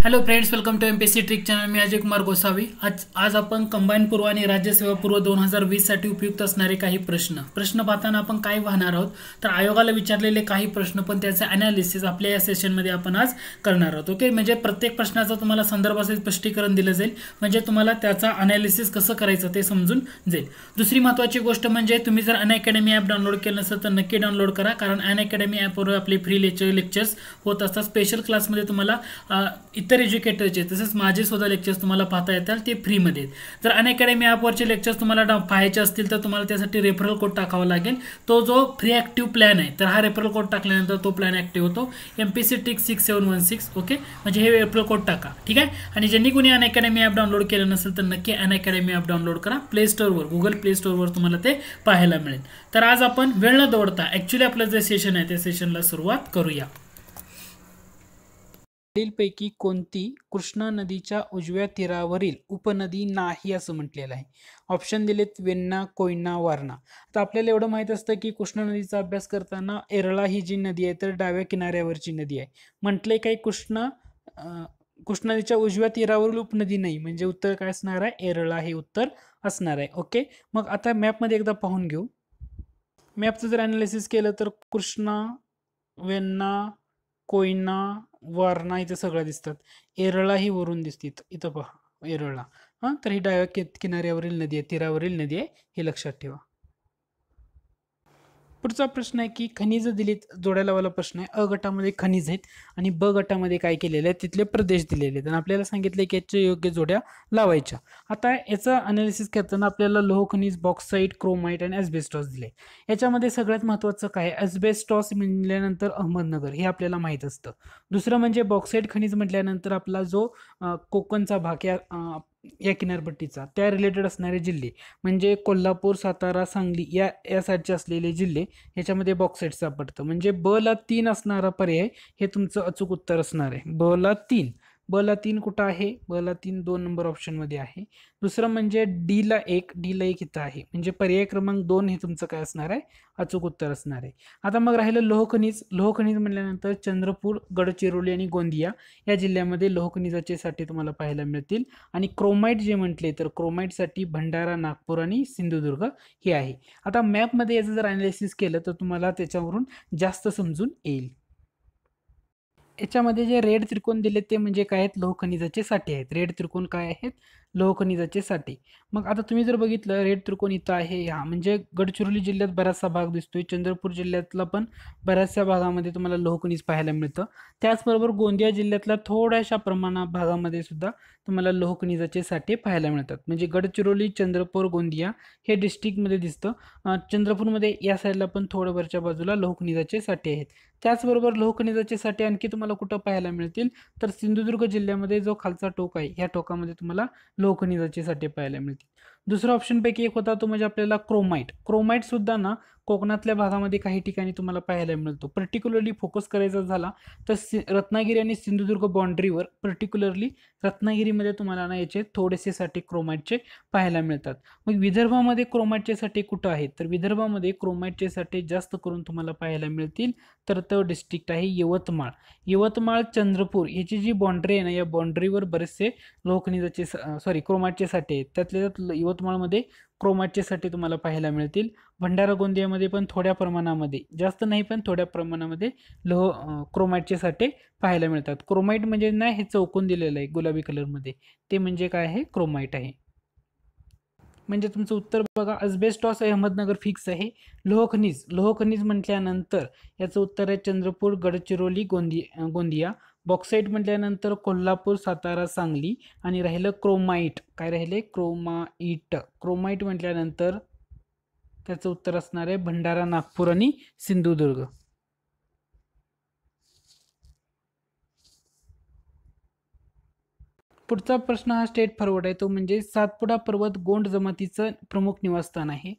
Hello friends, welcome to MPSC trick channel. मी अजय कुमार गोसावी. आज आपण कंबाईन पूर्व आणि राज्यसेवा पूर्व 2020 साठी उपयुक्त असणारे काही प्रश्न पाहताना आपण काय पाहणार आहोत तर आयोगाला विचारलेले काही प्रश्न, पण त्याचे अनालिसिस आपल्या या सेशनमध्ये आपण आज करणार आहोत. ओके, म्हणजे प्रत्येक प्रश्नाचा तुम्हाला संदर्भासहित स्पष्टीकरण दिलं जाईल, म्हणजे तुम्हाला त्याचा अनालिसिस कसं करायचं ते समजून जाईल. दुसरी महत्त्वाची गोष्ट म्हणजे तुम्ही जर अनअकॅडमी ॲप डाउनलोड केलं नसेल तर नक्की डाउनलोड करा, कारण अनअकॅडमी ॲपवर आपले फ्री लेक्चर्स होत असतात. स्पेशल क्लासमध्ये तुम्हाला इतर एज्युकेटरचे तसेच माझे सुद्धा लेक्चर्स तुम्हाला पाहता येतात, ते फ्रीमध्ये. जर अनअकॅडमी ॲपवरचे लेक्चर्स तुम्हाला पाहायचे असतील तर तुम्हाला त्यासाठी रेफरल कोड टाकावा लागेल. तो जो फ्री ॲक्टिव्ह प्लॅन आहे, तर हा रेफरल कोड टाकल्यानंतर तो प्लॅन ॲक्टिव्ह होतो. MPC trick 6716. ओके, म्हणजे हे रेफरल कोड टाका, ठीक आहे. आणि ज्यांनी कोणी अनअकॅडमी ॲप डाउनलोड केलं नसेल तर नक्की अनअकॅडमी ॲप डाउनलोड करा. प्ले स्टोअरवर, गुगल प्ले स्टोअरवर तुम्हाला ते पाहायला मिळेल. तर आज आपण वेळ न दौडता ॲक्च्युली आपलं जे सेशन आहे त्या सेशनला सुरुवात करूया. पैकी कोणती कृष्णा नदीच्या उजव्या तीरावरील उपनदी नाही असं म्हटलेलं आहे. ऑप्शन दिलेत वेण्णा, कोयना, वारणा. तर आपल्याला एवढं माहित असतं की कृष्णा नदीचा अभ्यास करताना एरळा ही जी नदी आहे तर डाव्या किनाऱ्यावरची नदी आहे. म्हटलंय काही कृष्णा नदीच्या उजव्या तीरावरील उपनदी नाही, म्हणजे उत्तर काय असणार आहे? एरळा हे उत्तर असणार आहे. ओके, मग आता मॅपमध्ये एकदा पाहून घेऊ. मॅपचं जर अनालिसिस केलं तर कृष्णा, वेण्णा, कोयना, वारणा इथं सगळं दिसतात. एरळा ही वरून दिसते इथं पहा, एरळा. तर ही डाव्या किनाऱ्यावरील नदी आहे, तीरावरील नदी आहे, हे लक्षात ठेवा. पुढचा प्रश्न आहे की खनिज दिलीत, जोड्याला वाला प्रश्न आहे. अ गटामध्ये खनिज आहेत आणि ब गटामध्ये काय केलेलं आहे, तिथले प्रदेश दिलेले आहेत आणि आपल्याला सांगितले की याच्या योग्य जोड्या लावायच्या. आता याचं अनालिसिस करताना आपल्याला लोह खनिज, बॉक्साईट, क्रोमाइट आणि एस्बेस्टॉस दिले. याच्यामध्ये सगळ्यात महत्त्वाचं काय आहे? एस्बेस्टॉस म्हटल्यानंतर अहमदनगर हे आपल्याला माहित असतं. दुसरं म्हणजे बॉक्साईट खनिज म्हटल्यानंतर आपला जो कोकणचा भाग या किनारपट्टीचा त्या रिलेटेड असणारे जिल्हे म्हणजे कोल्हापूर, सातारा, सांगली या साईडचे असलेले जिल्हे ह्याच्यामध्ये बॉक्साईट सापडतं. म्हणजे ब ला 3 असणारा पर्याय हे तुमचं अचूक उत्तर असणार आहे. ब ला 3. ब ला 3 कुठं आहे? ब ला 3 2 नंबर ऑप्शनमध्ये आहे. दुसरं म्हणजे डी ला 1 इथं आहे, म्हणजे पर्याय क्रमांक 2 हे तुमचं काय असणार आहे? अचूक उत्तर असणार आहे. आता मग राहिलं लोह खनिज. लोह खनिज म्हटल्यानंतर चंद्रपूर, गडचिरोली आणि गोंदिया या जिल्ह्यामध्ये लोह खनिजाचे साठे तुम्हाला पाहायला मिळतील. आणि क्रोमाइट जे म्हटले तर क्रोमाइटसाठी भंडारा, नागपूर आणि सिंधुदुर्ग हे आहे. आता मॅपमध्ये याचं जर अनालिसिस केलं तर तुम्हाला त्याच्यावरून जास्त समजून येईल. याच्यामध्ये जे रेड त्रिकोण दिले ते म्हणजे काय आहेत? लोह खनिजाचे साठे आहेत. रेड त्रिकोण काय आहेत? लोह खनिजाचे साठे. मग आता तुम्ही जर बघितलं, रेड त्रिकोण इथं आहे, हा म्हणजे गडचिरोली जिल्ह्यात बराचसा भाग दिसतोय. चंद्रपूर जिल्ह्यातला पण बऱ्याचशा भागामध्ये तुम्हाला लोह खनिज पाहायला मिळतं. त्याचबरोबर गोंदिया जिल्ह्यातल्या थोड्याशा भागामध्ये सुद्धा तुम्हाला लोह खनिजाचे साठे पाहायला मिळतात. म्हणजे गडचिरोली, चंद्रपूर, गोंदिया हे डिस्ट्रिक्टमध्ये दिसतं. चंद्रपूरमध्ये या साईडला पण थोड्या वरच्या बाजूला लोह खनिजाचे साठे आहेत. त्याचबरोबर लोह खनिजाचे साठे आणखी तुम्हाला कुठं पाहायला मिळतील तर सिंधुदुर्ग जिल्ह्यामध्ये जो खालचा टोक आहे या टोकामध्ये तुम्हाला लोह खनिजाचे साठे पाहायला मिळतील. दुसरा ऑप्शन पैकी एक होता तो म्हणजे आपल्याला क्रोमाइट सुद्धा ना कोकणातल्या भागामध्ये काही ठिकाणी तुम्हाला पाहायला मिळतो. पर्टिक्युलरली फोकस करायचा झाला तर रत्नागिरी आणि सिंधुदुर्ग बाँड्रीवर, पर्टिक्युलरली रत्नागिरीमध्ये तुम्हाला ना याचे थोडेसे साठे क्रोमाइटचे पाहायला मिळतात. मग विदर्भामध्ये क्रोमाइटचे साठे कुठं आहेत तर विदर्भामध्ये क्रोमाइटचे साठे जास्त करून तुम्हाला पाहायला मिळतील तर तो डिस्ट्रिक्ट आहे यवतमाळ, चंद्रपूर याची जी बाँड्री आहे ना, या बाँड्रीवर बरेचसे लोह खनिजाचे क्रोमाइटचे साठे आहेत. त्यातल्या यवतमाळमध्ये क्रोमाइटचे साठे तुम्हाला पाहायला मिळतील. भंडारा, गोंदियामध्ये पण थोड्या प्रमाणामध्ये, जास्त नाही पण थोड्या प्रमाणामध्ये क्रोमाइटचे साठे पाहायला मिळतात. क्रोमाइट म्हणजे ना हे चौकोन दिलेलं आहे गुलाबी कलरमध्ये, ते म्हणजे काय आहे? क्रोमाइट आहे. म्हणजे तुमचं उत्तर बघा, अस्बेस्टॉस अहमदनगर फिक्स आहे. लोह खनिज म्हटल्यानंतर याचं उत्तर आहे चंद्रपूर, गडचिरोली, गोंदिया. बॉक्साईट म्हटल्यानंतर कोल्हापूर, सातारा, सांगली. आणि राहिलं क्रोमाइट. काय राहिले? क्रोमाइट म्हटल्यानंतर त्याचं उत्तर असणार आहे भंडारा, नागपूर आणि सिंधुदुर्ग. पुढचा प्रश्न हा स्टेट फॉरवर्ड आहे, तो म्हणजे सातपुडा पर्वत गोंड जमातीचं प्रमुख निवासस्थान आहे.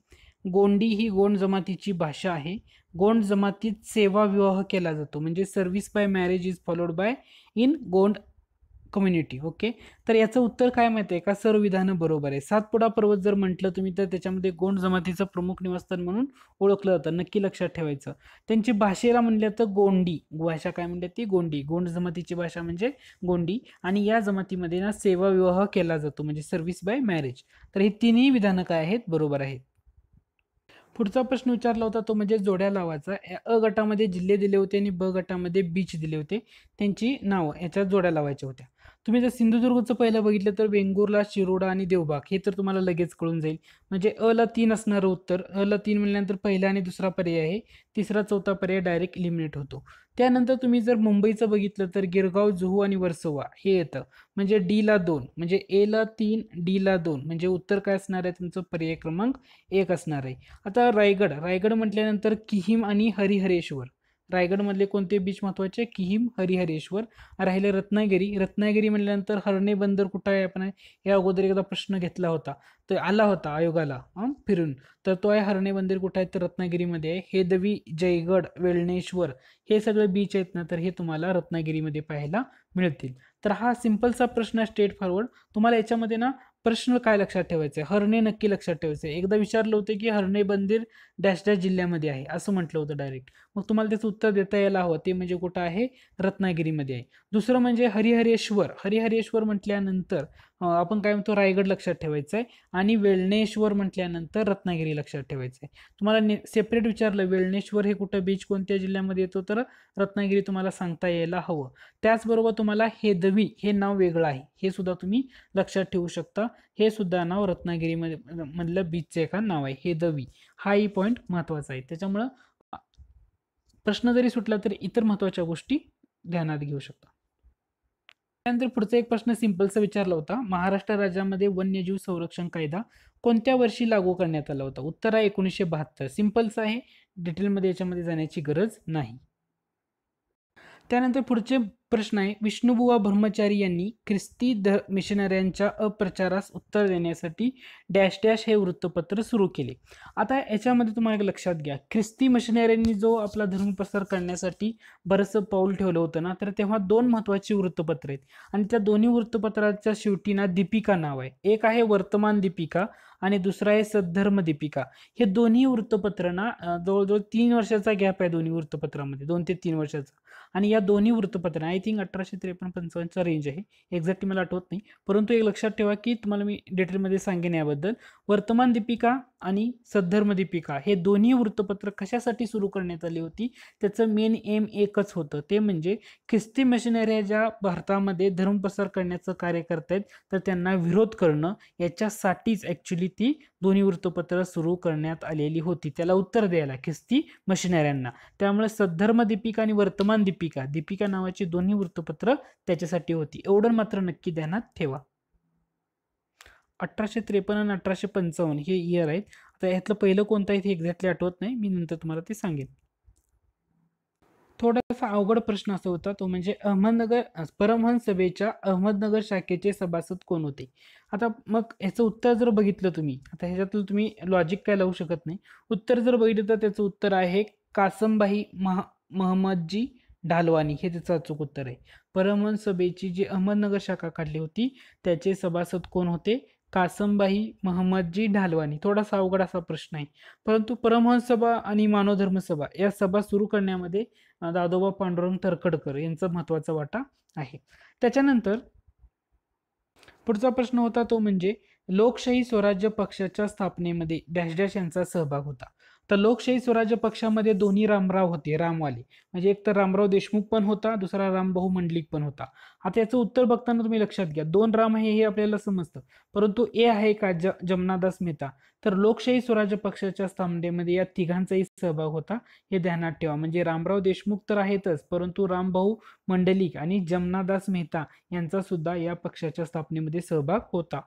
गोंडी ही गोंड जमातीची भाषा आहे. गोंड जमातीत सेवा विवाह केला जातो, म्हणजे service by marriage is followed by in Gond community. Okay. तर याचं उत्तर काय माहिती आहे का? सर्व विधानं बरोबर आहे. सातपुडा पर्वत जर म्हटलं तुम्ही तर त्याच्यामध्ये गोंड जमातीचं प्रमुख निवासस्थान म्हणून ओळखलं जातं. नक्की लक्षात ठेवायचं. त्यांची भाषेला म्हणलं तर गोंडी भाषा, काय म्हणतात ती गोंडी. गोंड जमातीची भाषा म्हणजे गोंडी. आणि या जमातीमध्ये ना सेवा विवाह केला जातो म्हणजे सर्व्हिस बाय मॅरेज. तर ही तिन्ही विधानं काय आहेत? बरोबर आहेत. पुढचा प्रश्न विचारला होता तो म्हणजे जोड्या लावायचा. अ गटामध्ये जिल्हे दिले होते आणि ब गटामध्ये बीच दिले होते. त्यांची नावं याच्यात जोड्या लावायच्या होत्या. तुम्ही जर सिंधुदुर्गचं पहिलं बघितलं तर वेंगुर्ला, शिरोडा आणि देवबाग हे तर तुम्हाला लगेच कळून जाईल. म्हणजे अ ला 3 असणारं उत्तर. अ ला 3 म्हणल्यानंतर पहिला आणि दुसरा पर्याय आहे. तिसरा चौथा पर्याय डायरेक्ट इलिमिनेट होतो. त्यानंतर तुम्ही जर मुंबईचं बघितलं तर गिरगाव, जुहू आणि वर्सोवा हे येतं. म्हणजे डी ला 2 म्हणजे ए ला 3 डी ला 2 म्हणजे उत्तर काय असणार आहे तुमचं? पर्याय क्रमांक 1 असणार आहे. आता रायगड म्हटल्यानंतर किहीम आणि हरिहरेश्वर. रायगडमधले कोणते बीच महत्वाचे? किहीम, हरिहरेश्वर. राहिले रत्नागिरी म्हटल्यानंतर हर्णे बंदर कुठं आहे? आपण या अगोदर एकदा प्रश्न घेतला होता, तर आला होता आयोगाला फिरून. तर तो आहे हर्णे बंदर कुठं आहे? तर रत्नागिरीमध्ये आहे. हेदवी, जयगड, वेळणेश्वर हे सगळे बीच आहेत ना, तर हे तुम्हाला रत्नागिरीमध्ये पाहायला मिळतील. तर हा सिंपलचा प्रश्न स्ट्रेट फॉरवर्ड. तुम्हाला याच्यामध्ये ना प्रश्न काय लक्षात ठेवायचं आहे? हर्णे नक्की लक्षात ठेवायचं आहे. एकदा विचारलं होतं की हर्णे बंदर डॅश डॅश जिल्ह्यामध्ये आहे असं म्हटलं होतं डायरेक्ट. मग तुम्हाला त्याचं उत्तर देता यायला हवं. ते म्हणजे कुठं आहे? रत्नागिरीमध्ये आहे. दुसरं म्हणजे हरिहरेश्वर म्हटल्यानंतर आपण काय म्हणतो? रायगड लक्षात ठेवायचं आहे. आणि वेळणेश्वर म्हटल्यानंतर रत्नागिरी लक्षात ठेवायचं आहे. तुम्हाला सेपरेट विचारलं वेळणेश्वर हे कुठं बीच कोणत्या जिल्ह्यामध्ये येतो? तर रत्नागिरी तुम्हाला सांगता यायला हवं. त्याचबरोबर तुम्हाला हेदवी हे नाव वेगळं आहे हे सुद्धा तुम्ही लक्षात ठेवू शकता. हे सुद्धा नाव रत्नागिरीमध्ये मधलं बीचचं एका नाव आहे हेदवी. हाही पॉईंट महत्वाचा आहे. त्याच्यामुळं प्रश्न जरी सुटला तरी इतर महत्वाच्या गोष्टी ध्यानात घेऊ शकता. त्यानंतर पुढचा एक प्रश्न सिंपलचा विचारला होता. महाराष्ट्र राज्यामध्ये वन्यजीव संरक्षण कायदा कोणत्या वर्षी लागू करण्यात आला होता? उत्तर आहे 1972. सिंपलचं आहे. डिटेलमध्ये याच्यामध्ये जाण्याची गरज नाही. त्यानंतर पुढचे प्रश्न आहे. विष्णुबुवा ब्रह्मचारी यांनी ख्रिस्ती मिशनऱ्यांच्या अप्रचारास उत्तर देण्यासाठी डॅश डॅश हे वृत्तपत्र सुरू केले. आता याच्यामध्ये तुम्हाला एक लक्षात घ्या, ख्रिस्ती मिशनऱ्यांनी जो आपला धर्मप्रसार करण्यासाठी बरंचसं पाऊल ठेवलं होतं ना, तर तेव्हा 2 महत्त्वाची वृत्तपत्र आहेत आणि त्या दोन्ही वृत्तपत्राच्या शेवटी ना दीपिका नाव आहे. एक आहे वर्तमान दीपिका आणि दुसरा आहे सद्धर्म दीपिका. हे दोन्ही वृत्तपत्र ना जवळजवळ 3 वर्षाचा गॅप आहे दोन्ही वृत्तपत्रामध्ये, 2 ते 3 वर्षाचा. आणि या दोन्ही वृत्तपत्र आय थिंक 1853-55 रेंज आहे. एक्झॅक्टली मला आठवत नाही. परंतु एक लक्षात ठेवा की तुम्हाला मी डिटेलमध्ये सांगेन याबद्दल. वर्तमान दीपिका आणि सद्धर्म दीपिका हे दोन्ही वृत्तपत्र कशासाठी सुरू करण्यात आली होती? त्याचं मेन एम एकच होतं. ते म्हणजे ख्रिस्ती मिशनऱ्या ज्या भारतामध्ये धर्मप्रसार करण्याचं कार्य करतायत तर त्यांना विरोध करणं, याच्यासाठीच ॲक्च्युली ती दोन्ही वृत्तपत्र सुरू करण्यात आलेली होती. त्याला उत्तर द्यायला ख्रिस्ती मिशनऱ्यांना. त्यामुळे सद्धर्म दीपिका आणि वर्तमान दीपिका नावाची दोन्ही वृत्तपत्र त्याच्यासाठी होती. एवढं मात्र नक्की ध्यानात ठेवा. 1853 आणि 1855 हे इयर आहेत. आता ह्यातलं पहिलं कोणतं आहे हे एक्झॅक्टली आठवत नाही. मी नंतर तुम्हाला ते सांगेन. थोडासा अवघड प्रश्न असा होता तो म्हणजे परमहंस सभेच्या अहमदनगर शाखेचे सभासद कोण होते? आता मग ह्याचं उत्तर जर बघितलं तुम्ही, आता ह्याच्यातलं तुम्ही लॉजिक काय लावू शकत नाही. उत्तर जर बघितलं तर त्याचं उत्तर आहे कासमभाई महम्मदजी ढालवानी हे त्याचं अचूक उत्तर आहे. परमहंस सभेची जी अहमदनगर शाखा काढली होती त्याचे सभासद कोण होते? कासमभाई महम्मदजी ढालवानी. थोडासा अवघड असा प्रश्न आहे. परंतु परमहंस सभा आणि मानवधर्म सभा या सभा सुरू करण्यामध्ये दादोबा पांडुरंग तरखडकर यांचा महत्वाचा वाटा आहे. त्याच्यानंतर पुढचा प्रश्न होता तो म्हणजे लोकशाही स्वराज्य पक्षाच्या स्थापनेमध्ये डॅश डॅश यांचा सहभाग होता. तर लोकशाही स्वराज्य पक्षामध्ये दोन्ही रामराव होते, रामवाले. म्हणजे एक तर रामराव देशमुख पण होता, दुसरा रामभाऊ मंडलिक पण होता. आता याचं उत्तर बघताना तुम्ही लक्षात घ्या, 2 राम आहे हे आपल्याला समजतं, परंतु ए आहे का जमनादास मेहता? तर लोकशाही स्वराज्य पक्षाच्या स्थापनेमध्ये या तिघांचाही सहभाग होता, हे ध्यानात ठेवा. म्हणजे रामराव देशमुख तर आहेतच, परंतु रामभाऊ मंडलिक आणि जमनादास मेहता यांचा सुद्धा या पक्षाच्या स्थापनेमध्ये सहभाग होता.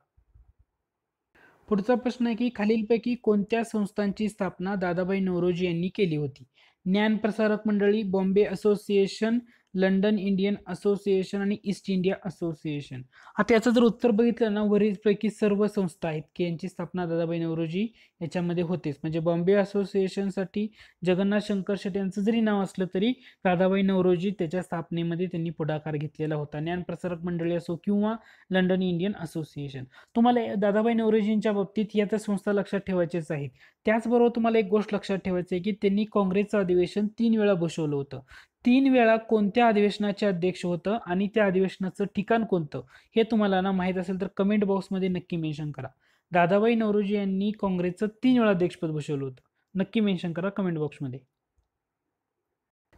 पुढचा प्रश्न आहे की खालीलपैकी कोणत्या संस्थांची स्थापना दादाभाई नौरोजी यांनी केली होती? ज्ञानप्रसारक मंडळी, Bombay association, London Indian association आणि ईस्ट इंडिया असोसिएशन. आता याचं जर उत्तर बघितलं ना, वरीलपैकी सर्व संस्था आहेत की यांची स्थापना दादाभाई नौरोजी याच्यामध्ये होतेच. म्हणजे बॉम्बे असोसिएशनसाठी जगन्नाथ शंकर शेट यांचं जरी नाव असलं तरी दादाभाई नौरोजी त्याच्या स्थापनेमध्ये त्यांनी पुढाकार घेतलेला होता. ज्ञानप्रसारक मंडळी असो किंवा लंडन इंडियन असोसिएशन. तुम्हाला दादाभाई नौरोजींच्या बाबतीत या तर संस्था लक्षात ठेवायच्याच आहेत. त्याचबरोबर तुम्हाला एक गोष्ट लक्षात ठेवायची आहे की त्यांनी काँग्रेसचं अधिवेशन 3 वेळा बसवलं होतं. 3 वेळा कोणत्या अधिवेशनाचे अध्यक्ष होतं आणि त्या अधिवेशनाचं ठिकाण कोणतं हे तुम्हाला ना माहीत असेल तर कमेंट बॉक्समध्ये नक्की मेन्शन करा. दादाभाई नौरोजी यांनी काँग्रेसचं 3 वेळा अध्यक्षपद बसवलं होतं. नक्की मेन्शन करा कमेंट बॉक्समध्ये.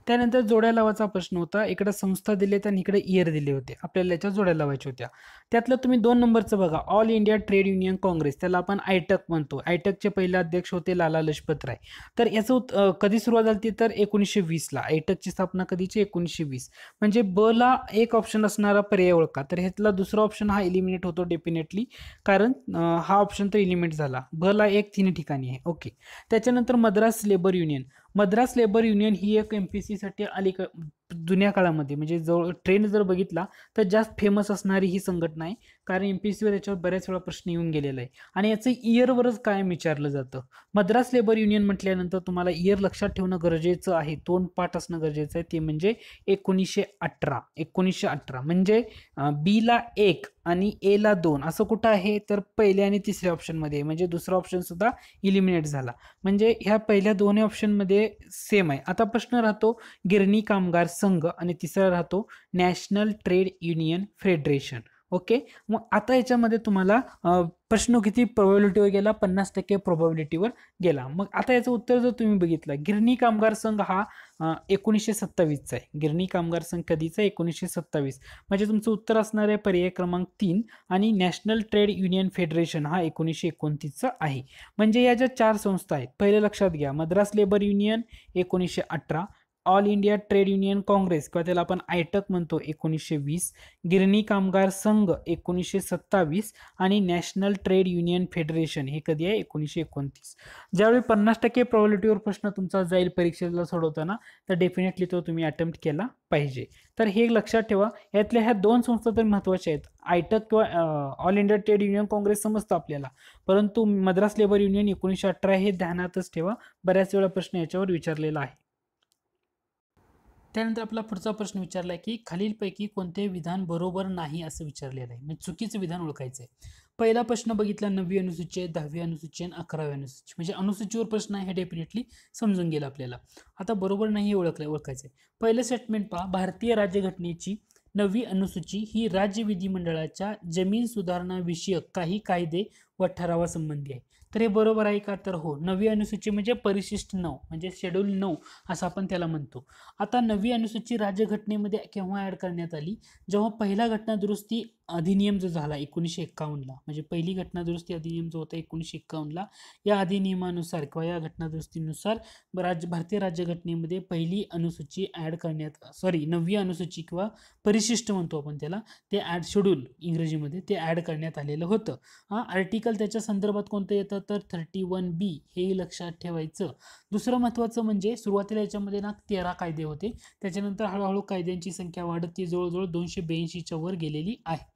त्यानंतर जोड्या लावायचा प्रश्न होता. इकडे संस्था दिलेत आणि इकडे इयर दिले होते. आपल्याला याच्या जोड्या लावायच्या होत्या. त्यातलं तुम्ही 2 नंबरचं बघा, all India trade union Congress, त्याला आपण आयटक म्हणतो. आयटकचे पहिले अध्यक्ष होते लाला लजपत राय. तर याचं कधी सुरुवात झाली तर 1920ला. आयटकची स्थापना कधीची? 1920. म्हणजे ब ला एक ऑप्शन असणारा पर्याय ओळखा. तर ह्यातला दुसरा ऑप्शन हा एलिमिनेट होतो डेफिनेटली, कारण हा ऑप्शन तर एलिमिनेट झाला. ब ला एक 3 ठिकाणी आहे. ओके. त्याच्यानंतर Madras labour union. Madras labour union ही एक MPSC साठी जुन्या काळामध्ये म्हणजे जवळ ट्रेंड जर बघितला तर जास्त फेमस असणारी ही संघटना आहे. कारण MPSC वर याच्यावर बऱ्याच वेळा प्रश्न येऊन गेलेला आहे आणि याचं इयरवरच कायम विचारलं जातं. मद्रास लेबर युनियन म्हटल्यानंतर तुम्हाला इयर लक्षात ठेवणं गरजेचं आहे. 2 पाठ असणं गरजेचं आहे. ते म्हणजे 1918. 1918 म्हणजे बी ला 1 आणि ए ला 2 असं कुठं आहे तर पहिल्या आणि तिसऱ्या ऑप्शनमध्ये. म्हणजे दुसरा ऑप्शन सुद्धा इलिमिनेट झाला. म्हणजे ह्या पहिल्या दोन्ही ऑप्शनमध्ये सेम आहे. आता प्रश्न राहतो गिरणी कामगार संघ आणि तिसरा राहतो national trade union federation. Okay. मग आता याच्यामध्ये तुम्हाला प्रश्न किती प्रोबॅबिलिटीवर गेला? 50% प्रोबॅबिलिटीवर गेला. मग आता याचं उत्तर जर तुम्ही बघितलं, गिरणी कामगार संघ हा 1927चा आहे. गिरणी कामगार संघ कधीचा? 1927. म्हणजे तुमचं उत्तर असणार आहे पर्याय क्रमांक 3. आणि नॅशनल ट्रेड युनियन फेडरेशन हा 1929चा आहे. म्हणजे या ज्या 4 संस्था आहेत पहिले लक्षात घ्या. Madras labour union 1918, all India trade union Congress किंवा त्याला आपण आयटक म्हणतो 1920, गिरणी कामगार संघ 1927 आणि नॅशनल ट्रेड युनियन फेडरेशन हे कधी आहे? 1929. ज्यावेळी 50% प्रोबॅबिलिटीवर प्रश्न तुमचा जाईल परीक्षेला सोडवताना तर डेफिनेटली तो तुम्ही अटेम्प्ट केला पाहिजे. तर हे लक्षात ठेवा. यातल्या ह्या 2 संस्था तर महत्त्वाच्या आहेत. आयटक किंवा all India trade union Congress समजतं आपल्याला, परंतु मद्रास लेबर युनियन 1918 हे ध्यानातच ठेवा. बऱ्याच वेळा प्रश्न याच्यावर विचारलेला आहे. त्यानंतर आपला पुढचा प्रश्न विचारला आहे की खालीलपैकी कोणते विधान बरोबर नाही असं विचारलेलं आहे. म्हणजे चुकीचं विधान ओळखायचं आहे. पहिला प्रश्न बघितला 9वी अनुसूची, 10वी अनुसूची आणि 11वी अनुसूची. म्हणजे अनुसूचीवर प्रश्न आहे हे डेफिनेटली समजून गेलं आपल्याला. आता बरोबर नाही ओळखायचं आहे. पहिलं स्टेटमेंट पहा, भारतीय राज्यघटनेची 9वी अनुसूची ही राज्य विधिमंडळाच्या जमीन सुधारणा विषयक काही कायदे व ठरावासंबंधी आहे. तर हे बरोबर आहे का? तर हो. 9वी अनुसूची म्हणजे परिशिष्ट 9 म्हणजे शेड्यूल 9 असं आपण त्याला म्हणतो. आता 9वी अनुसूची राज्यघटनेमध्ये केव्हा ऍड करण्यात आली? जेव्हा पहिला घटना दुरुस्ती अधिनियम जो झाला 1951ला. म्हणजे पहिली घटना दुरुस्ती अधिनियम जो होता 1951ला, या अधिनियमानुसार किंवा या घटना दुरुस्तीनुसार भारतीय राज्यघटनेमध्ये पहिली अनुसूची ऍड करण्यात 9वी अनुसूची किंवा परिशिष्ट म्हणतो आपण त्याला, ते ऍड शेड्यूल इंग्रजीमध्ये ते ऍड करण्यात आलेलं होतं. आर्टिकल त्याच्या संदर्भात कोणतं येतं तर 31B हे लक्षात ठेवायचं. दुसरं महत्त्वाचं म्हणजे सुरुवातीला याच्यामध्ये ना 13 कायदे होते. त्याच्यानंतर हळूहळू कायद्यांची संख्या वाढत ती जवळजवळ 282च्या वर गेलेली आहे.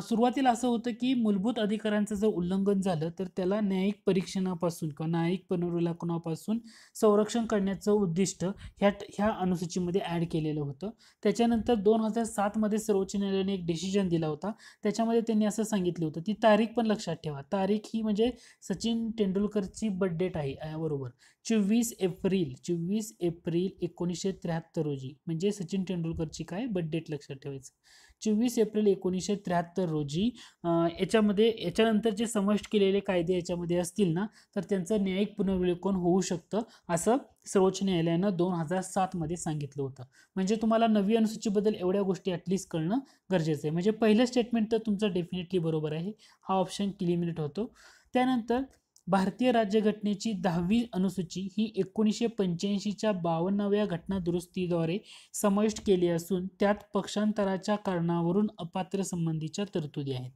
सुरुवातीला असं होतं की मूलभूत अधिकारांचं जर उल्लंघन झालं तर त्याला न्यायिक परीक्षणापासून किंवा न्यायिक पुनर्विलोकनापासून संरक्षण करण्याचं उद्दिष्ट ह्या अनुसूचीमध्ये ऍड केलेलं होतं. त्याच्यानंतर 2007 मध्ये सर्वोच्च न्यायालयाने एक डिसिजन दिला होता. त्याच्यामध्ये त्यांनी असं सांगितलं होतं, ती तारीख पण लक्षात ठेवा. तारीख ही म्हणजे सचिन तेंडुलकरची बर्थ डेट आहे बरोबर. 24 एप्रिल 1973 रोजी म्हणजे सचिन तेंडुलकरची काय बर्थ डेट लक्षात ठेवायचं. 24 एप्रिल 1973 रोजी याच्यानंतर जे समाविष्ट केलेले कायदे याच्यामध्ये असतील ना तर त्यांचं न्यायिक पुनर्विलोकन होऊ शकतं असं सर्वोच्च न्यायालयानं 2007 मध्ये सांगितलं होतं. म्हणजे तुम्हाला 9वी अनुसूचीबद्दल एवढ्या गोष्टी ॲटलिस्ट कळणं गरजेचं आहे. म्हणजे पहिलं स्टेटमेंट तर तुमचं डेफिनेटली बरोबर आहे. हा ऑप्शन एलिमिनेट होतो. त्यानंतर भारतीय राज्यघटनेची 10वी अनुसूची ही 1985च्या 52व्या घटना दुरुस्तीद्वारे समाविष्ट केली असून त्यात पक्षांतराच्या कारणावरून अपात्र संबंधीच्या तरतुदी आहेत.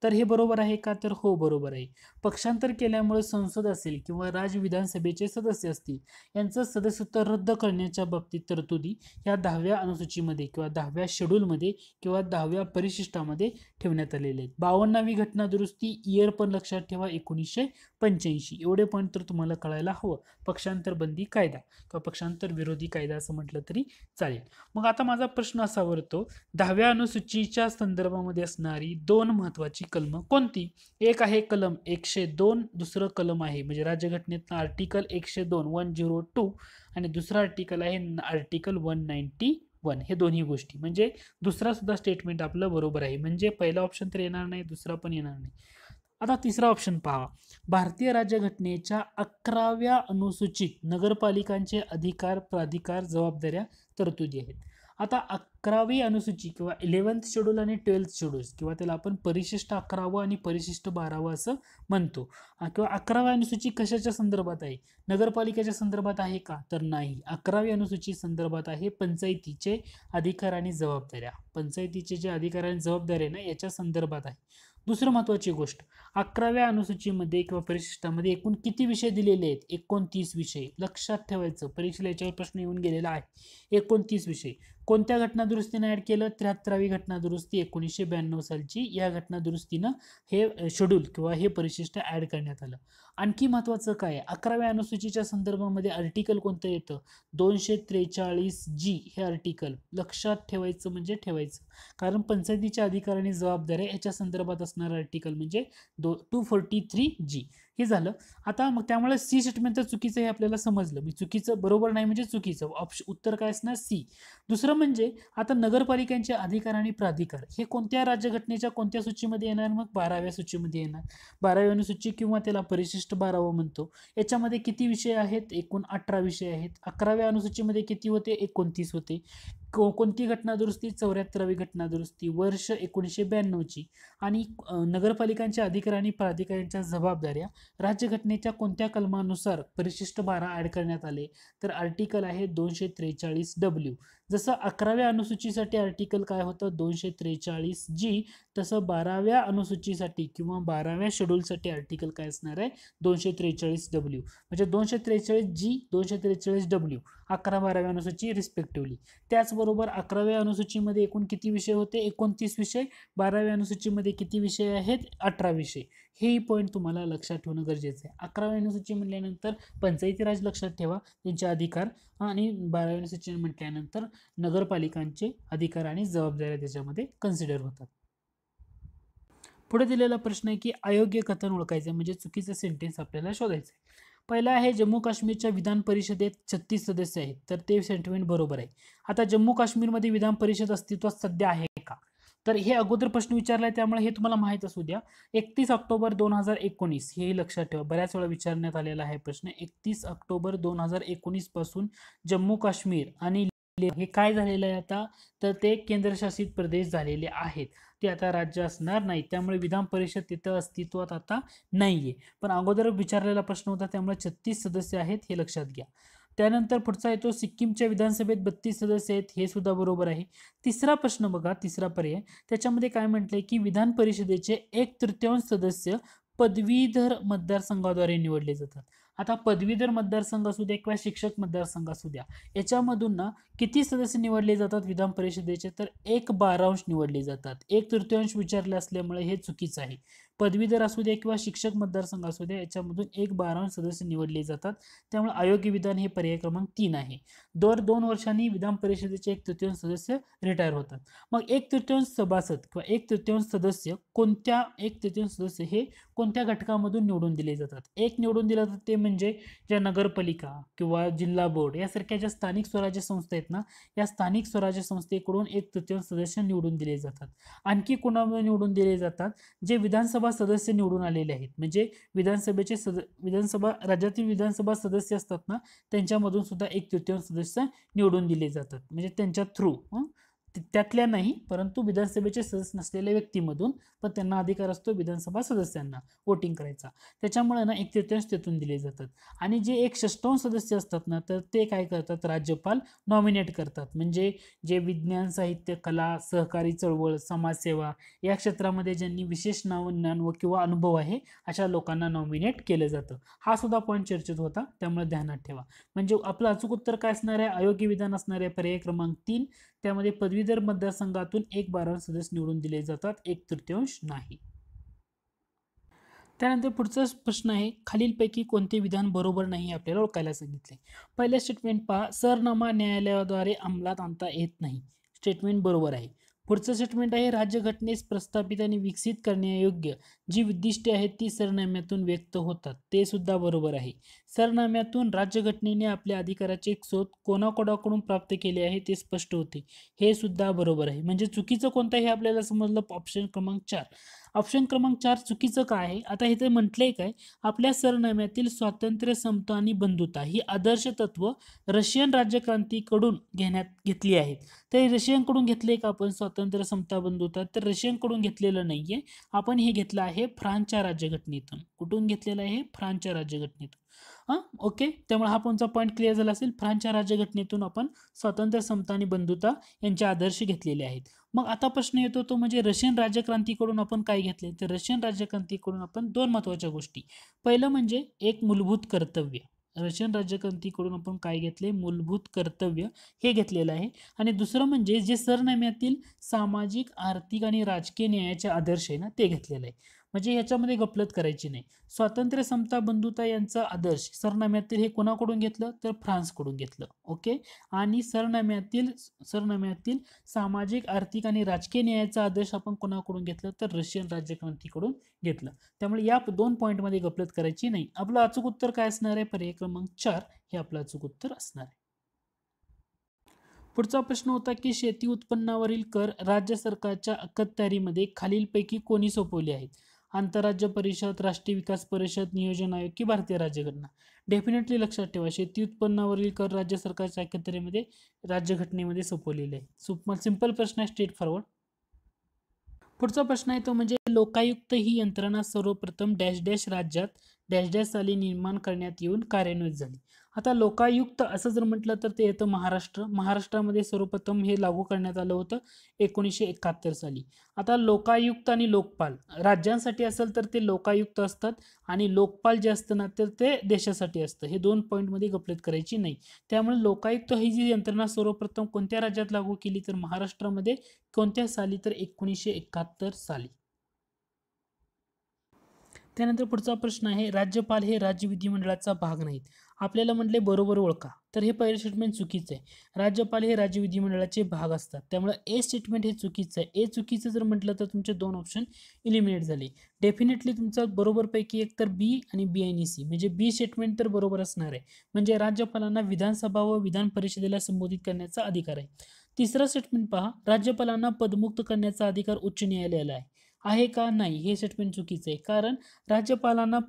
तर हे बरोबर आहे का? तर हो बरोबर आहे. पक्षांतर केल्यामुळे संसद असेल किंवा राज्य विधानसभेचे सदस्य असतील यांचं सदस्यत्व रद्द करण्याच्या बाबतीत तरतुदी या 10व्या अनुसूचीमध्ये किंवा 10व्या शेड्यूलमध्ये किंवा 10व्या परिशिष्टामध्ये ठेवण्यात आलेले आहेत. 52वी घटना दुरुस्ती इयर पण लक्षात ठेवा 1985. एवढे पॉईंट तर तुम्हाला कळायला हवं. पक्षांतर बंदी कायदा किंवा पक्षांतर विरोधी कायदा असं म्हटलं तरी चालेल. मग आता माझा प्रश्न असा वरतो, 10व्या अनुसूचीच्या संदर्भामध्ये असणारी दोन महत्वाची कलम कोणती? एक आहे कलम 102, दुसरं कलम आहे म्हणजे राज्यघटनेतलं आर्टिकल 102 102 आणि दुसरं आर्टिकल आहे आर्टिकल 191. हे दोन्ही गोष्टी म्हणजे दुसरा सुद्धा स्टेटमेंट आपलं बरोबर आहे. म्हणजे पहिला ऑप्शन तर येणार नाही, दुसरा पण येणार नाही. आता तिसरा ऑप्शन पहा. भारतीय राज्यघटनेच्या 11व्या अनुसूचित नगरपालिकांचे अधिकार, प्राधिकार, जबाबदाऱ्या तरतुदी आहेत. आता 11वी अनुसूची किंवा 11th शेड्यूल आणि 12th शेड्यूल किंवा त्याला आपण परिशिष्ट 11वं आणि परिशिष्ट 12वं असं म्हणतो. किंवा 11व्या अनुसूची कशाच्या संदर्भात आहे? नगरपालिकेच्या संदर्भात आहे का? तर नाही. 11वी अनुसूची संदर्भात आहे पंचायतीचे अधिकार आणि जबाबदाऱ्या. पंचायतीचे जे अधिकार आणि जबाबदाऱ्या ना याच्या संदर्भात आहे. दुसरं महत्वाची गोष्ट, 11व्या अनुसूचीमध्ये किंवा परिशिष्टामध्ये एकूण किती विषय दिलेले आहेत? 29 विषय. लक्षात ठेवायचं, परीक्षेला याच्यावर प्रश्न येऊन गेलेला आहे. 29 विषय. कोणत्या घटना दुरुस्तीने ऍड केलं? 73वी घटना दुरुस्ती 1992 सालची. या घटना दुरुस्तीनं हे शेड्यूल किंवा हे परिशिष्ट ऍड करण्यात आलं. आणखी महत्वाचं काय? 11व्या अनुसूचीच्या संदर्भामध्ये आर्टिकल कोणतं येतं? 243G हे आर्टिकल लक्षात ठेवायचं म्हणजे ठेवायचं. कारण पंचायतीच्या अधिकार आणि जबाबदाऱ्या याच्या संदर्भात असणारं आर्टिकल म्हणजे 243G. हे झालं. आता मग त्यामुळे सी स्टेटमेंट तर चुकीचं हे आपल्याला समजलं. मी चुकीचं बरोबर नाही म्हणजे चुकीचं. उत्तर काय असणार? सी. दुसरं म्हणजे आता नगरपालिकांचे अधिकार आणि प्राधिकार हे कोणत्या राज्यघटनेच्या कोणत्या सूचीमध्ये येणार? मग 12व्या सूचीमध्ये येणार. 12वी अनुसूची किंवा त्याला परिशिष्ट 12वं म्हणतो. याच्यामध्ये किती विषय आहेत? एकूण 18 विषय आहेत. 11व्या अनुसूचीमध्ये किती होते? 29 होते. कोणती घटना दुरुस्ती? 74वी घटना दुरुस्ती. वर्ष 1992ची. आणि नगरपालिकांच्या अधिकार आणि प्राधिकारांच्या जबाबदाऱ्या राज्यघटनेच्या कोणत्या कलमानुसार परिशिष्ट 12 ऍड करण्यात आले? तर आर्टिकल आहे 243W. जसं 11व्या अनुसूचीसाठी आर्टिकल काय होतं? 243G. तसं 12व्या अनुसूचीसाठी किंवा 12व्या शेड्यूलसाठी आर्टिकल काय असणार आहे? 243W. म्हणजे 243G 243W 11-12व्या अनुसूची रिस्पेक्टिव्हली. त्याचबरोबर 11व्या अनुसूचीमध्ये एकूण किती विषय होते? 29 विषय. 12व्या अनुसूचीमध्ये किती विषय आहेत? 18 विषय. हेही पॉईंट तुम्हाला लक्षात ठेवणं गरजेचं आहे. 11व्या अनुसूची म्हटल्यानंतर पंचायती राज लक्षात ठेवा, त्यांचे अधिकार, आणि 12व्या अनुसूची म्हटल्यानंतर नगरपालिकांचे अधिकार आणि जबाबदाऱ्या त्याच्यामध्ये कन्सिडर होतात. पुढे दिलेला प्रश्न आहे की अयोग्य कथन ओळखायचे म्हणजे चुकीचं सेंटेन्स आपल्याला शोधायचं आहे. पहिला आहे जम्मू काश्मीरच्या विधान परिषदेत 36 सदस्य आहेत, तर ते सेंटिमेंट बरोबर आहे. आता जम्मू काश्मीरमध्ये विधान परिषद अस्तित्वात सध्या आहे का? तर हे अगोदर प्रश्न विचारलाय त्यामुळे हे तुम्हाला माहित असू द्या. 31 ऑक्टोबर 2019 हे लक्षात ठेवा, बऱ्याच वेळा विचारण्यात आलेला आहे प्रश्न. 31 ऑक्टोबर 2019 पासून जम्मू काश्मीर आणि हे काय झालेलं आहे आता? तर ते केंद्रशासित प्रदेश झालेले आहेत. ते आता राज्य असणार नाही, त्यामुळे विधान परिषद तिथं अस्तित्वात आता नाहीये. पण अगोदर विचारलेला प्रश्न होता त्यामुळे 36 सदस्य आहेत हे लक्षात घ्या. त्यानंतर पुढचा येतो सिक्कीमच्या विधानसभेत 32 सदस्य आहेत, हे सुद्धा बरोबर आहे. तिसरा प्रश्न बघा, तिसरा पर्याय त्याच्यामध्ये काय म्हटलंय की विधान परिषदेचे 1/3 सदस्य पदवीधर मतदारसंघाद्वारे निवडले जातात. आता पदवीधर मतदारसंघ असू द्या किंवा शिक्षक मतदारसंघ असू द्या, याच्यामधून ना किती सदस्य निवडले जातात विधान परिषदेचे? तर 1/12 निवडले जातात. 1/3 विचारले असल्यामुळे हे चुकीचं आहे. पदवीधर असू द्या किंवा शिक्षक मतदारसंघ असू द्या, याच्यामधून 1/12 सदस्य निवडले जातात. त्यामुळे अयोग्य विधान हे पर्याय क्रमांक 3 आहे. दर 2 वर्षांनी विधान परिषदेचे 1/3 सदस्य रिटायर होतात. मग 1/3 सभासद किंवा 1/3 सदस्य कोणत्या 1/3 सदस्य हे कोणत्या घटकामधून निवडून दिले जातात? एक निवडून दिले जातात ते म्हणजे ज्या नगरपालिका किंवा जिल्हा बोर्ड यासारख्या ज्या स्थानिक स्वराज्य संस्था आहेत ना, या स्थानिक स्वराज्य संस्थेकडून 1/3 सदस्य निवडून दिले जातात. आणखी कोणामध्ये निवडून दिले जातात? जे विधानसभा सदस्य निवडून आलेले आहेत, म्हणजे विधानसभेचे विधानसभा राज्यातील विधानसभा सदस्य असतात ना, त्यांच्यामधून सुद्धा 1/3 सदस्य निवडून दिले जातात, म्हणजे त्यांच्या थ्रू त्यातल्या नाही, परंतु विधानसभेचे सदस्य नसलेल्या व्यक्तीमधून, पण त्यांना अधिकार असतो विधानसभा सदस्यांना वोटिंग करायचा. त्याच्यामुळे ना 1/3 त्यातून दिले जातात. आणि जे 1/6 सदस्य असतात ना, तर ते काय करतात, राज्यपाल नॉमिनेट करतात. म्हणजे जे विज्ञान, साहित्य, कला, सहकारी चळवळ, समाजसेवा या क्षेत्रामध्ये ज्यांनी विशेष नाव, ज्ञान व किंवा अनुभव आहे, अशा लोकांना नॉमिनेट केलं जातं. हा सुद्धा पॉईंट चर्चेत होता, त्यामुळे ध्यानात ठेवा. म्हणजे आपलं अचूक उत्तर काय असणार आहे, अयोग्य विधान असणार आहे पर्याय क्रमांक 3. त्यामध्ये पदवीधर मतदारसंघातून 1/12 सदस्य निवडून दिले जातात, 1/3 नाही. त्यानंतर पुढचा प्रश्न आहे, खालीलपैकी कोणते विधान बरोबर नाही आपल्याला ओळखायला सांगितले. पहिलं स्टेटमेंट पहा, सरनामा न्यायालयाद्वारे अंमलात आणता येत नाही. स्टेटमेंट बरोबर आहे. पुढचं स्टेटमेंट आहे, राज्यघटनेस प्रस्थापित आणि विकसित करण्यायोग्य जी उद्दिष्टे आहेत ती सरनाम्यातून व्यक्त होतात. ते सुद्धा बरोबर आहे. सरनाम्यातून राज्यघटनेने आपल्या अधिकाराचे स्रोत कोणाकोणाकडून प्राप्त केले आहे ते स्पष्ट होते. हे सुद्धा बरोबर आहे. म्हणजे चुकीचं कोणतं हे आपल्याला समजलं, ऑप्शन क्रमांक 4. ऑप्शन क्रमांक 4 चुकीचं काय आहे, आता इथे म्हटलंय काय, आपल्या सरनाम्यातील स्वातंत्र्य, समता आणि बंधुता ही आदर्श तत्व रशियन राज्यक्रांतीकडून घेतली आहेत. तर रशियनकडून घेतले का आपण स्वातंत्र्य, समता, बंधुता, तर रशियनकडून घेतलेलं नाहीये, आपण हे घेतलं आहे फ्रान्सच्या राज्यघटनेतून. कुठून घेतलेलं आहे, फ्रान्सच्या राज्यघटनेतून. ओके, त्यामुळे हा कोणचा पॉईंट क्लिअर झाला असेल, फ्रान्सच्या राज्यघटनेतून आपण स्वातंत्र्य, समता आणि बंधुता यांचे आदर्श घेतलेले आहेत. मग आता प्रश्न येतो तो म्हणजे रशियन राज्यक्रांतीकडून आपण काय घेतले, तर रशियन राज्यक्रांतीकडून आपण 2 महत्त्वाच्या गोष्टी. पहिलं म्हणजे एक मूलभूत कर्तव्य. रशियन राज्यक्रांतीकडून आपण काय घेतले, मूलभूत कर्तव्य हे घेतलेलं आहे. आणि दुसरं म्हणजे जे सरनाम्यातील सामाजिक, आर्थिक आणि राजकीय न्यायाचे आदर्श आहे ना, ते घेतलेलं आहे. म्हणजे ह्याच्यामध्ये गफलत करायची नाही. स्वातंत्र्य, समता, बंधुता यांचा आदर्श सरनाम्यातील हे कोणाकडून घेतलं, तर फ्रान्सकडून घेतलं. ओके. आणि सरनाम्यातील सामाजिक, आर्थिक आणि राजकीय न्यायाचा आदर्श आपण कोणाकडून घेतलं, तर रशियन राज्यक्रांतीकडून घेतलं. त्यामुळे या 2 पॉईंटमध्ये गफलत करायची नाही. आपलं अचूक उत्तर काय असणार आहे, पर्याय क्रमांक 4 हे आपलं अचूक उत्तर असणार आहे. पुढचा प्रश्न होता की शेती उत्पन्नावरील कर राज्य सरकारच्या अखत्यारीमध्ये खालीलपैकी कोणी सोपवले आहेत. आंतरराज्य परिषद, राष्ट्रीय विकास परिषद, नियोजन आयोग की भारतीय राज्यघटना. डेफिनेटली लक्षात ठेवा, शेती उत्पन्नावरील कर राज्य सरकारच्या अखत्यारीमध्ये राज्यघटनेमध्ये सोपवलेले आहे. सिंपल प्रश्न आहे, स्ट्रेट फॉरवर्ड. पुढचा प्रश्न आहे तो म्हणजे लोकायुक्त ही यंत्रणा सर्वप्रथम डॅश डॅश राज्यात डॅश डॅश साली निर्माण करण्यात येऊन कार्यान्वित झाली. आता लोकायुक्त असं जर म्हटलं तर ते येतं महाराष्ट्रामध्ये सर्वप्रथम हे लागू करण्यात आलं होतं 1971 साली. आता लोकायुक्त आणि लोकपाल राज्यांसाठी असेल तर ते लोकायुक्त असतात, आणि लोकपाल जे असतं ना तर ते देशासाठी असतं. हे 2 पॉईंटमध्ये गफलत करायची नाही. त्यामुळे लोकायुक्त ही जी यंत्रणा सर्वप्रथम कोणत्या राज्यात लागू केली, तर महाराष्ट्रामध्ये. कोणत्या साली, तर 1971 साली. त्यानंतर पुढचा प्रश्न आहे, राज्यपाल हे राज्य विधिमंडळाचा भाग नाहीत. आपल्याला म्हटले बरोबर ओळखा, तर हे पहिलं स्टेटमेंट चुकीचं आहे. राज्यपाल हे राज्य विधिमंडळाचे भाग असतात, त्यामुळे ए स्टेटमेंट हे चुकीचं आहे. ए चुकीचं जर म्हटलं तर तुमचे 2 ऑप्शन इलिमिनेट झाले. डेफिनेटली तुमचा बरोबरपैकी एक तर बी आणि बी आणि सी, म्हणजे बी स्टेटमेंट तर बरोबर असणार आहे. म्हणजे राज्यपालांना विधानसभा व विधान परिषदेला संबोधित करण्याचा अधिकार आहे. तिसरं स्टेटमेंट पहा, राज्यपालांना पदमुक्त करण्याचा अधिकार उच्च न्यायालयाला आहे का, नाही, हे स्टेटमेंट चुकीचं आहे. कारण राज्यपालांना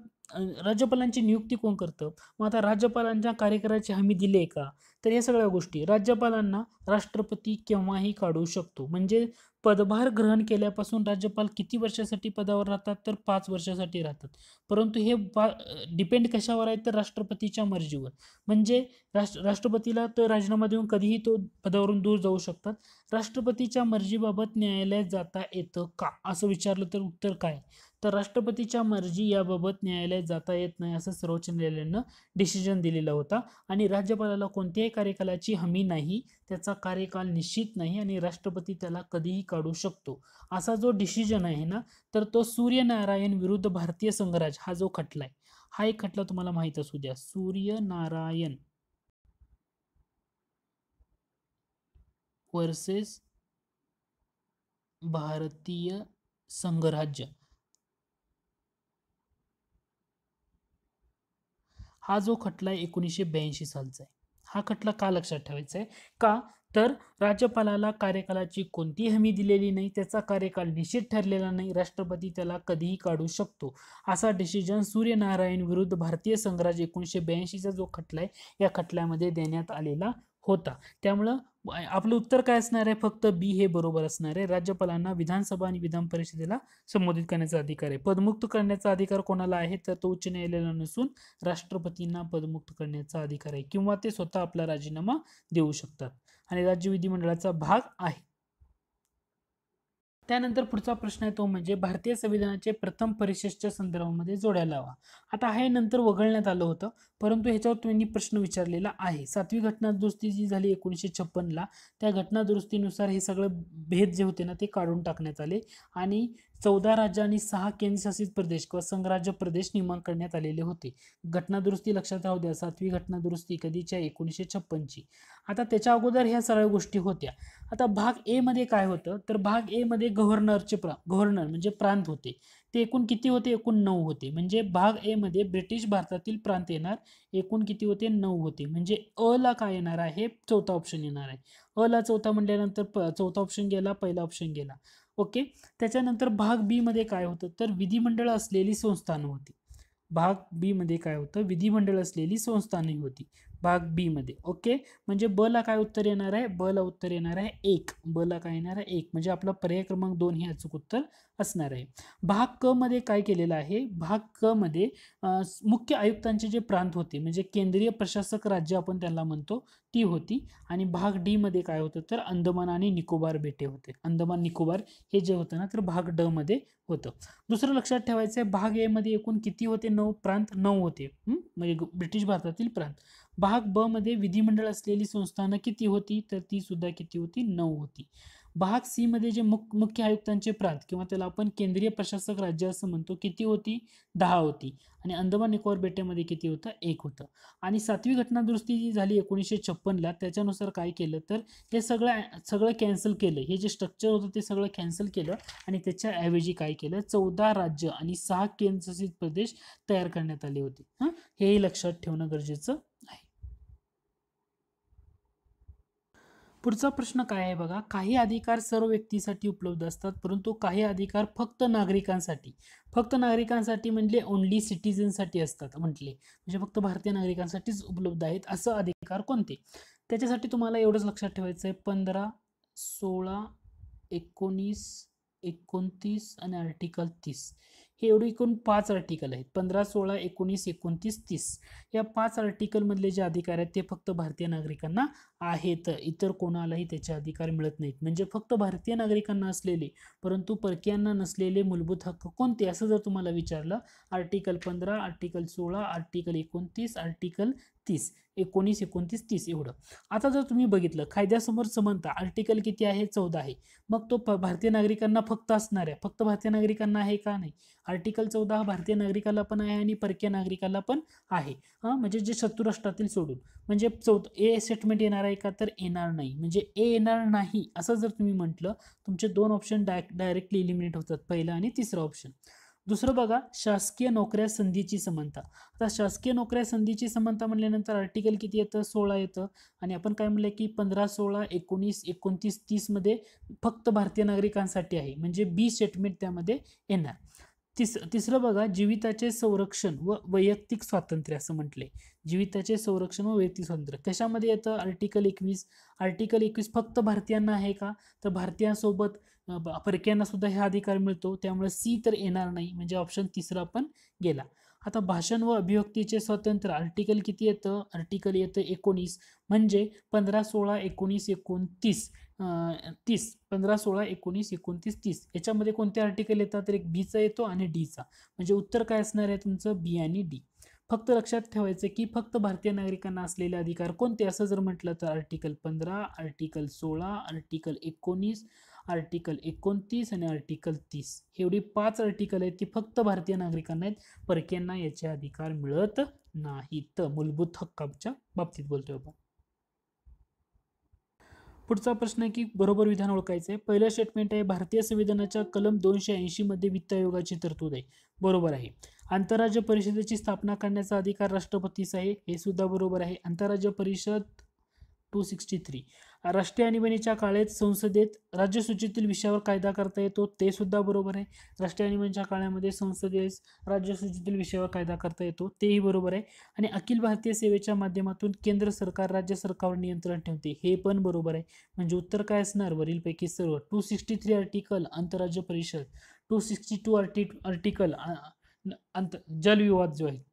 राज्यपालांची नियुक्ती कोण करतं, मग आता राज्यपालांच्या कार्यकाळाची हमी दिली आहे का, तर या सगळ्या गोष्टी राज्यपालांना राष्ट्रपती केव्हाही काढू शकतो. म्हणजे पदभार ग्रहण केल्यापासून राज्यपाल किती वर्षासाठी पदावर राहतात, तर 5 वर्षासाठी राहतात. परंतु हे डिपेंड कशावर आहे, तर राष्ट्रपतीच्या मर्जीवर. म्हणजे राष्ट्रपतीला तर राजीनामा देऊन कधीही तो पदावरून दूर जाऊ शकतात. राष्ट्रपतीच्या मर्जीबाबत न्यायालयात जाता येतं का, असं विचारलं तर उत्तर काय, तर राष्ट्रपतीच्या मर्जी याबाबत न्यायालयात जाता येत नाही, असं सर्वोच्च न्यायालयानं डिसिजन दिलेला होता. आणि राज्यपालाला कोणत्याही कार्यकालाची हमी नाही, त्याचा कार्यकाल निश्चित नाही, आणि राष्ट्रपती त्याला कधीही काढू शकतो. असा जो डिसिजन आहे ना, तर तो सूर्यनारायण विरुद्ध भारतीय संघराज हा जो खटला आहे, हा एक खटला तुम्हाला माहित असू द्या, सूर्यनारायण वर्सेस भारतीय संघराज्य, हा जो खटला आहे 1982 सालचा आहे. हा खटला का लक्षात ठेवायचा आहे का, तर राज्यपालाला कार्यकालाची कोणती हमी दिलेली नाही, त्याचा कार्यकाल निश्चित ठरलेला नाही, राष्ट्रपती त्याला कधीही काढू शकतो. असा डिसिजन सूर्यनारायण विरुद्ध भारतीय संघराज्य 1982चा जो खटला आहे, या खटल्यामध्ये देण्यात आलेला होता. त्यामुळं आपलं उत्तर काय असणार आहे? फक्त बी हे बरोबर असणार आहे. राज्यपालांना विधानसभा आणि विधान परिषदेला संबोधित करण्याचा अधिकार आहे. पदमुक्त करण्याचा अधिकार कोणाला आहे? तर तो उच्च न्यायालयाला नसून राष्ट्रपतींना पदमुक्त करण्याचा अधिकार आहे, किंवा ते स्वतः आपला राजीनामा देऊ शकतात आणि राज्य विधिमंडळाचा भाग आहे. त्यानंतर पुढचा प्रश्न आहे तो म्हणजे भारतीय संविधानाचे प्रथम परिशिष्ट संदर्भामध्ये जोड्या लावा. आता हे नंतर वगळण्यात आलं होतं, परंतु ह्याच्यावर त्यांनी प्रश्न विचारलेला आहे. 7वी घटना दुरुस्ती जी झाली 1956ला, त्या घटना दुरुस्तीनुसार हे सगळं भेद जे होते ना ते काढून टाकण्यात आले आणि 14 राज्य आणि 6 केंद्रशासित प्रदेश किंवा संघराज्य प्रदेश निर्माण करण्यात आलेले होते. घटना दुरुस्ती लक्षात राहू द्या, 7वी घटना दुरुस्ती कधीच्या? 1956ची. आता त्याच्या अगोदर ह्या सगळ्या गोष्टी होत्या. आता भाग ए मध्ये काय होतं? तर भाग ए मध्ये गव्हर्नर म्हणजे प्रांत होते. ते एकूण किती होते? एकूण 9 होते. म्हणजे भाग ए मध्ये ब्रिटिश भारतातील प्रांत येणार. एकूण किती होते? 9 होते. म्हणजे अ ला काय येणार आहे? चौथा ऑप्शन येणार आहे. अ ला चौथा म्हटल्यानंतर चौथा ऑप्शन गेला, पहिला ऑप्शन गेला. ओके. त्याच्यानंतर भाग बी मध्ये काय होतं? तर विधिमंडळ असलेली संस्थानं होती. भाग बी मध्ये काय होतं? विधिमंडळ असलेली संस्थाने होती भाग बी मध्ये. ओके. म्हणजे ब ला काय उत्तर येणार आहे? ब ला उत्तर येणार आहे 1. ब ला काय येणार आहे? 1. म्हणजे आपला पर्याय क्रमांक 2 हे अचूक उत्तर असणार आहे. भाग क मध्ये काय केलेलं आहे? भाग क मध्ये मुख्य आयुक्तांचे जे प्रांत होते, म्हणजे केंद्रीय प्रशासक राज्य आपण त्याला म्हणतो, ती होती. आणि भाग डी मध्ये काय होतं? तर अंदमान आणि निकोबार बेटे होते. अंदमान निकोबार हे जे होतं ना, तर भाग ड मध्ये होतं. दुसरं लक्षात ठेवायचं आहे, भाग ए मध्ये एकूण किती होते? 9 प्रांत. 9 होते. म्हणजे ब्रिटिश भारतातील प्रांत. भाग ब मध्ये विधिमंडळ असलेली संस्थानं किती होती? तर ती सुद्धा किती होती? 9 होती. भाग सी मध्ये जे मुख्य आयुक्तांचे प्रांत किंवा त्याला आपण केंद्रीय प्रशासक राज्य असं म्हणतो, किती होती? 10 होती. आणि अंदमान निकोबार बेटामध्ये किती होतं? 1 होतं. आणि 7वी घटना दुरुस्ती जी झाली 1956ला, त्याच्यानुसार काय केलं? तर हे सगळं कॅन्सल केलं. हे जे स्ट्रक्चर होतं ते सगळं कॅन्सल केलं आणि त्याच्याऐवजी काय केलं? 14 राज्य आणि 6 केंद्रशासित प्रदेश तयार करण्यात आले होते. हेही लक्षात ठेवणं गरजेचं आहे. पुढचा प्रश्न काय आहे बघा? काही अधिकार सर्व व्यक्तीसाठी उपलब्ध असतात, परंतु काही अधिकार फक्त नागरिकांसाठी. फक्त नागरिकांसाठी म्हणजे ओनली सिटीजनसाठी असतात म्हटले. म्हणजे फक्त भारतीय नागरिकांसाठीच उपलब्ध आहेत. असं अधिकार कोणते? त्याच्यासाठी तुम्हाला एवढंच लक्षात ठेवायचं आहे, 15, 16, 19, 29 आणि आर्टिकल 30. हे एवढे एकूण 5 आर्टिकल आहेत. 15, 16, 19, 29, 30. या 5 आर्टिकल मधले जे अधिकार आहेत ते फक्त भारतीय नागरिकांना आहेत. इतर कोणालाही त्याचे अधिकार मिळत नाहीत. म्हणजे फक्त भारतीय नागरिकांना असलेले, परंतु परकीयांना नसलेले मूलभूत हक्क कोणते? असं जर तुम्हाला विचारलं, आर्टिकल 15, आर्टिकल 16, आर्टिकल 29, आर्टिकल 30, 19, 29, 30 एवढं. आता जर तुम्ही बघितलं, कायद्यासमोर समानता आर्टिकल किती आहे? 14 आहे. मग तो भारतीय नागरिकांना फक्त असणार आहे. फक्त भारतीय नागरिकांना आहे का? नाही. आर्टिकल 14 हा भारतीय नागरिकाला पण आहे आणि परकीय नागरिकाला पण आहे. म्हणजे जे शत्रू राष्ट्रातील सोडून. म्हणजे ए स्टेटमेंट येणार आहे का? तर येणार नाही. म्हणजे ए येणार नाही असं जर तुम्ही म्हटलं, तुमचे 2 ऑप्शन डायरेक्टली इलिमिनेट होतात, पहिला आणि तिसरा ऑप्शन. दुसरं बघा, शासकीय नोकऱ्या संधीची समानता. आता शासकीय नोकऱ्या संधीची समानता म्हणल्यानंतर आर्टिकल किती येतं? 16 येतं. आणि आपण काय म्हणलं की 15, 16, 19, 29, 30 मध्ये फक्त भारतीय नागरिकांसाठी आहे. म्हणजे बी स्टेटमेंट त्यामध्ये येणार. तिसरं बघा, जीविताचे संरक्षण व वैयक्तिक स्वातंत्र्य असं म्हटलंय. जीविताचे संरक्षण व वैयक्तिक स्वातंत्र्य कशामध्ये येतं? आर्टिकल 21. आर्टिकल 21 फक्त भारतीयांना आहे का? तर भारतीयांसोबत परकीयांना सुद्धा हा अधिकार मिळतो. त्यामुळे सी तर येणार नाही. म्हणजे ऑप्शन तिसरा पण गेला. आता भाषण व अभिव्यक्तीचे स्वातंत्र्य आर्टिकल किती येतं? आर्टिकल येतं 19. म्हणजे 15, 16, 19, 29, 30. 15, 16, 19, 29, 30 याच्यामध्ये कोणते आर्टिकल येतात? तर एक बीचा येतो आणि डीचा. म्हणजे उत्तर काय असणार आहे तुमचं? बी आणि डी. फक्त लक्षात ठेवायचं की फक्त भारतीय नागरिकांना असलेले अधिकार कोणते असं जर म्हटलं तर आर्टिकल 15, आर्टिकल 16, आर्टिकल 19, आर्टिकल 29 आणि आर्टिकल 30. एवढी 5 आर्टिकल आहेत ती फक्त भारतीय नागरिकांना आहेत. परकीयांना याचे अधिकार मिळत नाहीत. मूलभूत हक्काच्या बाबतीत बोलतोय आपण. पुढचा प्रश्न आहे की बरोबर विधान ओळखायचं आहे. पहिलं स्टेटमेंट आहे, भारतीय संविधानाच्या कलम 280 मध्ये वित्त आयोगाची तरतूद आहे. बरोबर आहे. आंतरराज्य परिषदेची स्थापना करण्याचा अधिकार राष्ट्रपतीस आहे. हे सुद्धा बरोबर आहे. आंतरराज्य परिषद 263. राष्ट्रीय आणीबाणीच्या काळात संसदेत राज्यसूचीतील विषयावर कायदा करता येतो, ते सुद्धा बरोबर आहे. राष्ट्रीय आणीबाणीच्या काळामध्ये संसदेत राज्यसूचीतील विषयावर कायदा करता येतो, तेही बरोबर आहे. आणि अखिल भारतीय सेवेच्या माध्यमातून केंद्र सरकार राज्य सरकारवर नियंत्रण ठेवते, हे पण बरोबर आहे. म्हणजे उत्तर काय असणार? वरीलपैकी सर्व. 263 आर्टिकल आंतरराज्य परिषद, 262 आर्टिकल जलविवाद जो आहे